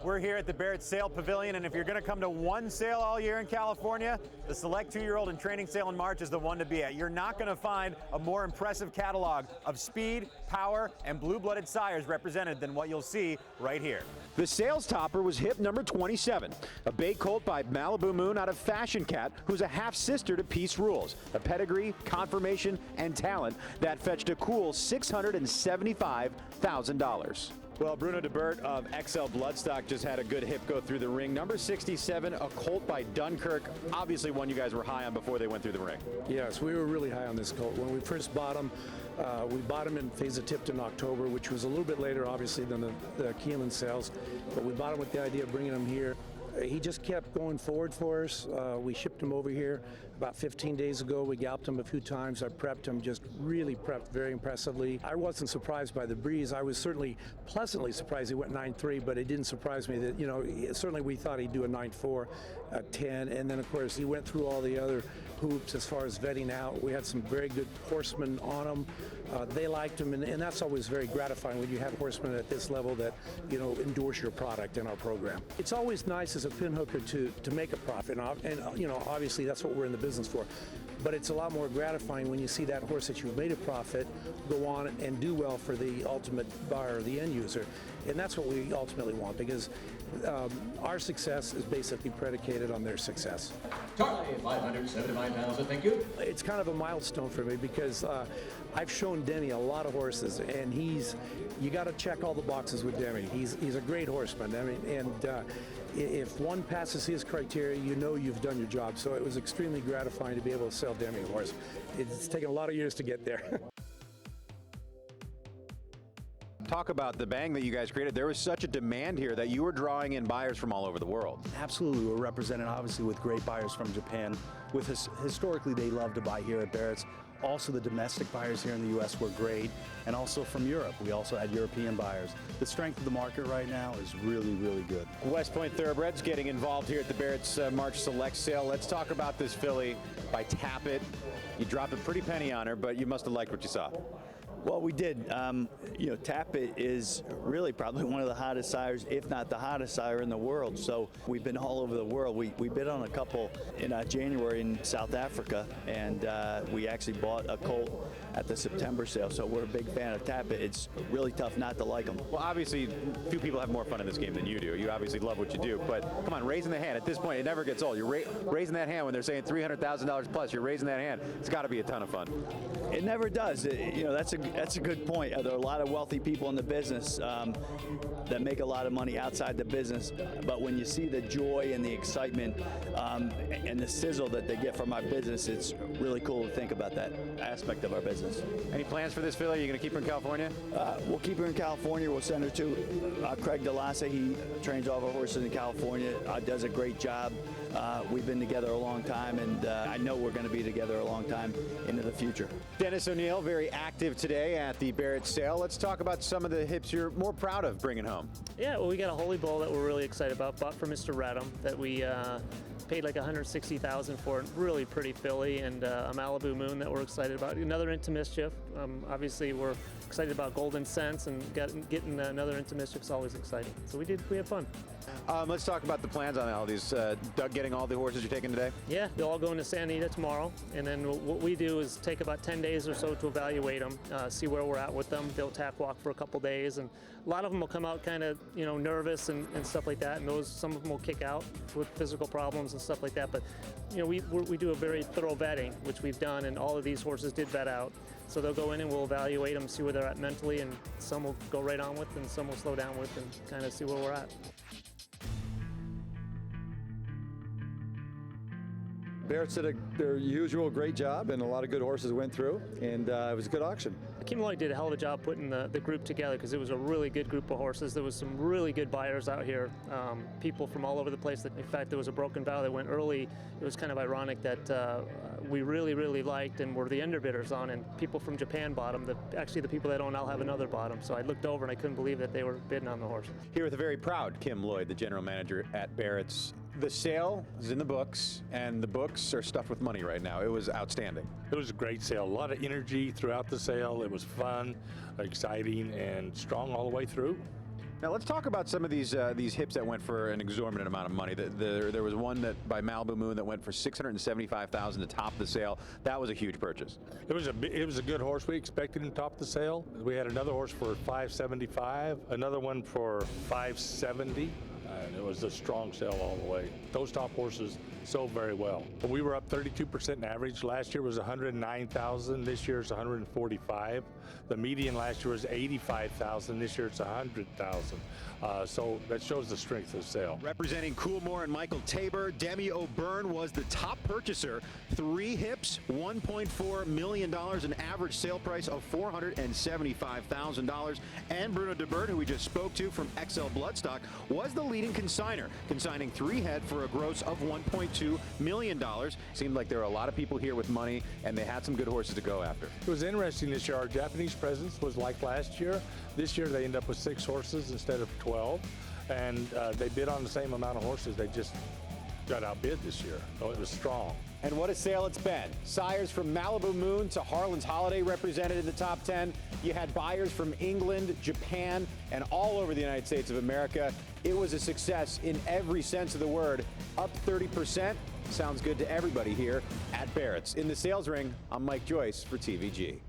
We're here at the Barretts Sale Pavilion, and if you're going to come to one sale all year in California, the Select 2-Year-Old and Training Sale in March is the one to be at. You're not going to find a more impressive catalog of speed, power, and blue-blooded sires represented than what you'll see right here. The sales topper was hip number 27, a bay colt by Malibu Moon out of Fashion Cat, who's a half-sister to Peace Rules, a pedigree, conformation, and talent that fetched a cool $675,000. Well, Bruno DeBert of XL Bloodstock just had a good hip go through the ring. Number 67, a colt by Dunkirk, obviously one you guys were high on before they went through the ring. Yes, we were really high on this colt. When we first bought him, we bought him in phase of tipped in October, which was a little bit later, obviously, than the Keeneland sales. But we bought him with the idea of bringing him here. He just kept going forward for us. We shipped him over here about 15 days ago. We galloped him a few times. I prepped him, just really prepped very impressively. I wasn't surprised by the breeze. I was certainly pleasantly surprised he went 9.3, but it didn't surprise me that, certainly we thought he'd do a 9.4, a 10, and then of course he went through all the other hoops as far as vetting out. We had some very good horsemen on him. They liked him, and that's always very gratifying when you have horsemen at this level that, endorse your product in our program. It's always nice as a pinhooker to make a profit, and obviously that's what we're in the business for. But it's a lot more gratifying when you see that horse that you've made a profit go on and do well for the ultimate buyer, the end user. And that's what we ultimately want, because our success is basically predicated on their success. Charlie, 575,000, thank you. It's kind of a milestone for me because I've shown Denny a lot of horses, and you got to check all the boxes with Denny. He's a great horseman. If one passes his criteria, you've done your job. So it was extremely gratifying to be able to sell Demi a horse. It's taken a lot of years to get there. Talk about the bang that you guys created. There was such a demand here that you were drawing in buyers from all over the world. Absolutely. We're represented obviously with great buyers from Japan. Historically, they love to buy here at Barrett's. Also, the domestic buyers here in the U.S. were great, and also from Europe. We also had European buyers. The strength of the market right now is really, really good. West Point Thoroughbreds getting involved here at the Barrett's March Select Sale. Let's talk about this filly by Tappet. You dropped a pretty penny on her, but you must have liked what you saw. Well, we did. Tappet is really probably one of the hottest sires, if not the hottest sire in the world. So we've been all over the world. We bid on a couple in January in South Africa, and we actually bought a colt at the September sale. So we're a big fan of Tappet. It's really tough not to like them. Well, obviously, few people have more fun in this game than you do. You obviously love what you do, but come on, raising the hand. At this point, it never gets old. You're raising that hand when they're saying $300,000 plus. You're raising that hand. It's got to be a ton of fun. It never does. That's a good point. There are a lot of wealthy people in the business that make a lot of money outside the business, but when you see the joy and the excitement and the sizzle that they get from our business, it's really cool to think about that aspect of our business. Any plans for this filly? Are you going to keep her in California? We'll keep her in California. We'll send her to Craig DeLassa. He trains all of our horses in California, does a great job. We've been together a long time, and I know we're going to be together a long time into the future. Dennis O'Neill, very active today at the Barretts sale. Let's talk about some of the hips you're more proud of bringing home. Yeah, well, we got a Holy Bull that we're really excited about, bought for Mr. Redham, that we paid like $160,000 for. Really pretty filly, and a Malibu Moon that we're excited about. Another Into Mischief. Obviously, we're excited about Golden Sense, and getting another Into Mischief is always exciting. So we had fun. Let's talk about the plans on all these. Doug, getting all the horses you're taking today? Yeah, they'll all go into Santa Anita tomorrow, and then what we do is take about 10 days or so to evaluate them, see where we're at with them. They'll tack walk for a couple days, and a lot of them will come out kind of nervous and stuff like that, and some of them will kick out with physical problems and stuff like that. But we do a very thorough vetting, which we've done, and all of these horses did vet out. So they'll go in and we'll evaluate them, see where they're at mentally, and some will go right on with, and some will slow down with, and kind of see where we're at. Barretts did their usual great job, and a lot of good horses went through, and it was a good auction. Kim Lloyd did a hell of a job putting the group together, because it was a really good group of horses. There was some really good buyers out here, people from all over the place. In fact, there was a Broken Vow that went early. It was kind of ironic that we really, really liked and were the underbidders on, and people from Japan bought them. Actually, the people that own I'll Have Another bought them. So I looked over and I couldn't believe that they were bidding on the horse. Here with a very proud Kim Lloyd, the general manager at Barretts. The sale is in the books, and the books are stuffed with money right now. It was outstanding. It was a great sale. A lot of energy throughout the sale. It was fun, exciting, and strong all the way through. Now let's talk about some of these hips that went for an exorbitant amount of money. There was one that by Malibu Moon that went for $675,000 to top the sale. That was a huge purchase. It was a good horse. We expected him to top the sale. We had another horse for $575, another one for $570. And it was a strong sale all the way. Those top horses sold very well. But we were up 32% in average. Last year was 109,000. This year it's 145. The median last year was 85,000. This year it's 100,000. So that shows the strength of the sale. Representing Coolmore and Michael Tabor, Demi O'Byrne was the top purchaser. 3 hips, $1.4 million, an average sale price of $475,000. And Bruno DeBert, who we just spoke to from XL Bloodstock, was the leading consignor, consigning 3 head for a gross of $1.2 million. Seemed like there were a lot of people here with money, and they had some good horses to go after. It was interesting this year. Our Japanese presence was like last year. This year they end up with 6 horses instead of 12, and they bid on the same amount of horses. They just got outbid this year, so it was strong. And what a sale it's been. Sires from Malibu Moon to Harlan's Holiday represented in the top 10. You had buyers from England, Japan, and all over the United States of America. It was a success in every sense of the word. Up 30%. Sounds good to everybody here at Barrett's. In the sales ring, I'm Mike Joyce for TVG.